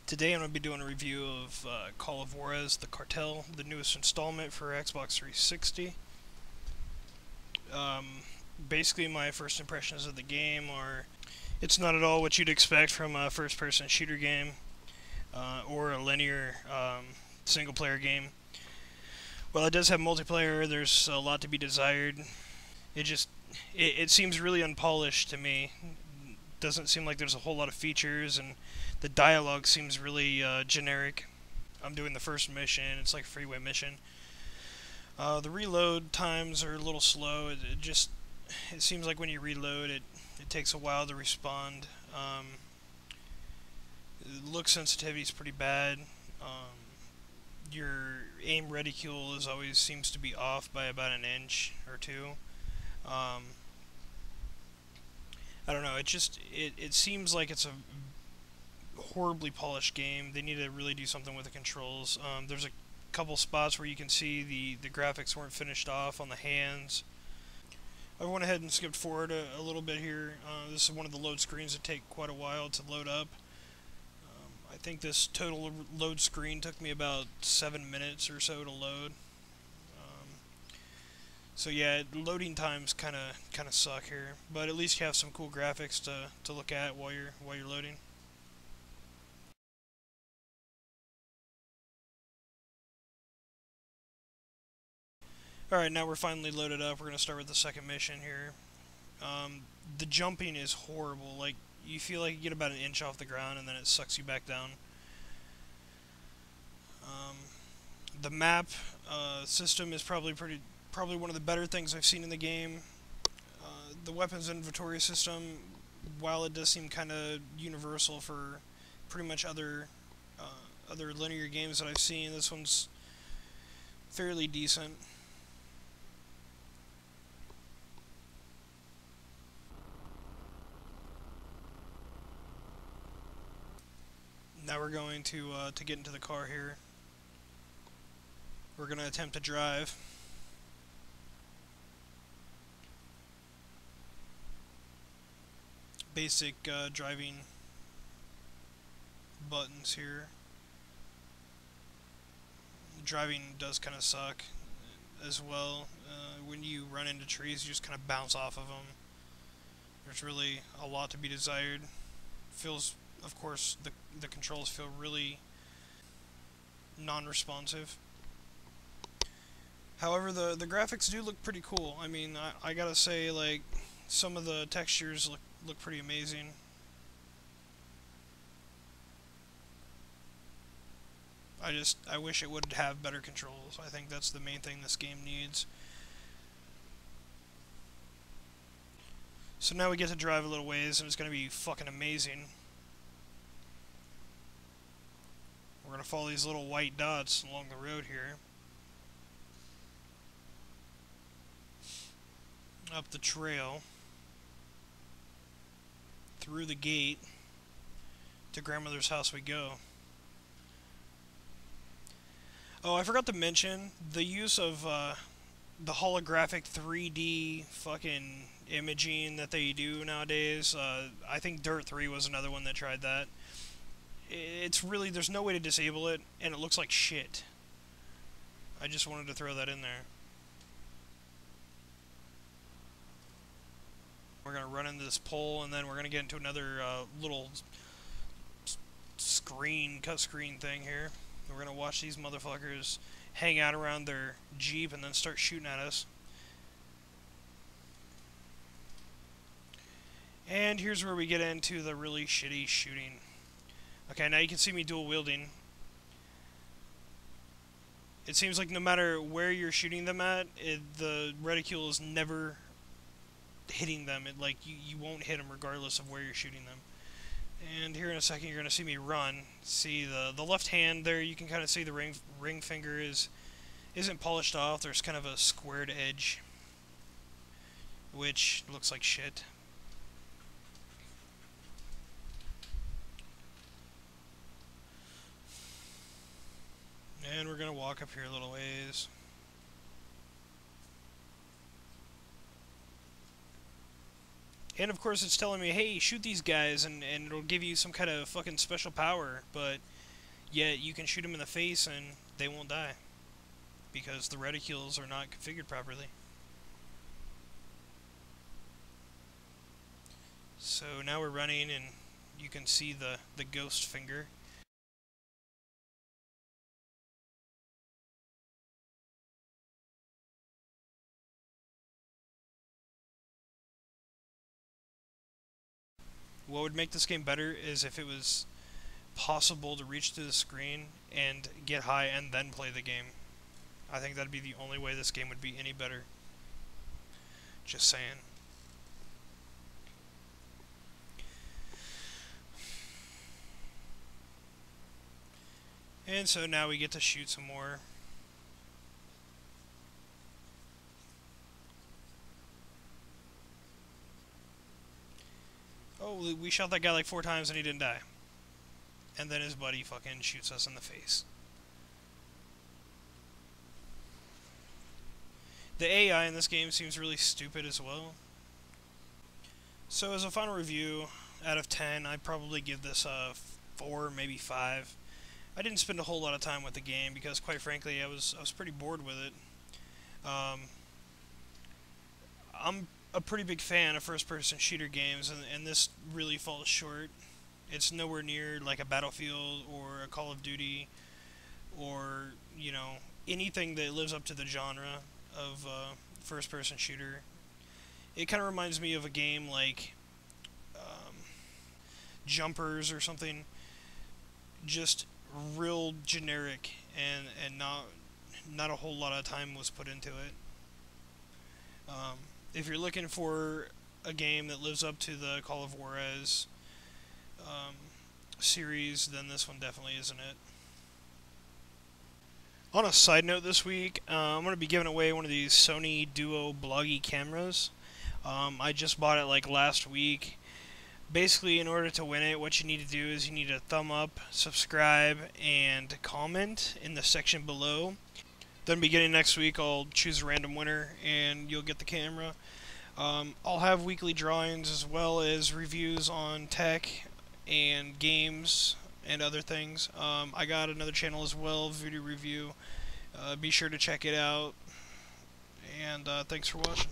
Today I'm going to be doing a review of Call of Juarez, the Cartel, the newest installment for Xbox 360. Um, Basically, my first impressions of the game are it's not at all what you'd expect from a first-person shooter game or a linear single-player game. While it does have multiplayer, there's a lot to be desired. It just it seems really unpolished to me. Doesn't seem like there's a whole lot of features, and the dialogue seems really generic. I'm doing the first mission. It's like a freeway mission. The reload times are a little slow. It seems like when you reload, it takes a while to respond. Look sensitivity is pretty bad. Your aim reticule is always seems to be off by about an inch or two. I don't know. It seems like it's a horribly polished game. They need to really do something with the controls. There's a couple spots where you can see the graphics weren't finished off on the hands. I went ahead and skipped forward a little bit here. This is one of the load screens that take quite a while to load up. I think this total load screen took me about 7 minutes or so to load. So yeah, loading times kind of suck here, but at least you have some cool graphics to look at while you're loading. Alright, now we're finally loaded up. We're going to start with the second mission here. The jumping is horrible. Like, you feel like you get about an inch off the ground and then it sucks you back down. The map system is probably one of the better things I've seen in the game. The weapons inventory system, while it does seem kind of universal for pretty much other linear games that I've seen, this one's fairly decent. Now we're going to get into the car here. We're going to attempt to drive. Basic driving buttons here. Driving does kind of suck as well. When you run into trees, you just kind of bounce off of them. There's really a lot to be desired. Feels, of course, the controls feel really non-responsive. However, the graphics do look pretty cool. I mean, I gotta say, like, some of the textures look pretty amazing. I wish it would have better controls. I think that's the main thing this game needs. So now we get to drive a little ways, and it's gonna be fucking amazing. We're gonna follow these little white dots along the road here. Up the trail. Through the gate. To grandmother's house we go. Oh, I forgot to mention the use of the holographic 3D fucking imaging that they do nowadays. I think Dirt 3 was another one that tried that. It's really, there's no way to disable it, and it looks like shit. I just wanted to throw that in there. We're going to run into this pole, and then we're going to get into another little cut screen thing here. We're going to watch these motherfuckers hang out around their Jeep and then start shooting at us. And here's where we get into the really shitty shooting. Okay, now you can see me dual wielding. It seems like no matter where you're shooting them at, the reticule is never hitting them. You won't hit them regardless of where you're shooting them. And here in a second you're going to see me run. See the left hand there, you can kind of see the ring finger isn't polished off. There's kind of a squared edge, which looks like shit. And we're going to walk up here a little ways. And of course it's telling me, hey, shoot these guys, and it'll give you some kind of fucking special power, but yet you can shoot them in the face and they won't die because the reticules are not configured properly. So now we're running and you can see the ghost finger. What would make this game better is if it was possible to reach through the screen and get high and then play the game. I think that'd be the only way this game would be any better. Just saying. And so now we get to shoot some more. Oh, we shot that guy like 4 times and he didn't die. And then his buddy fucking shoots us in the face. The AI in this game seems really stupid as well. So as a final review, out of 10, I'd probably give this a 4, maybe 5. I didn't spend a whole lot of time with the game because, quite frankly, I was pretty bored with it. I'm a pretty big fan of first-person shooter games, and this really falls short. It's nowhere near like a Battlefield or a Call of Duty or, you know, anything that lives up to the genre of first-person shooter. It kind of reminds me of a game like Jumpers or something, just real generic, and not a whole lot of time was put into it. If you're looking for a game that lives up to the Call of Juarez series, then this one definitely isn't it. On a side note this week, I'm going to be giving away one of these Sony Duo Bloggy cameras. I just bought it like last week. Basically, in order to win it, what you need to do is you need to thumb up, subscribe, and comment in the section below. Then beginning next week, I'll choose a random winner, and you'll get the camera. I'll have weekly drawings as well as reviews on tech and games and other things. I got another channel as well, Voodoo Review. Be sure to check it out, and thanks for watching.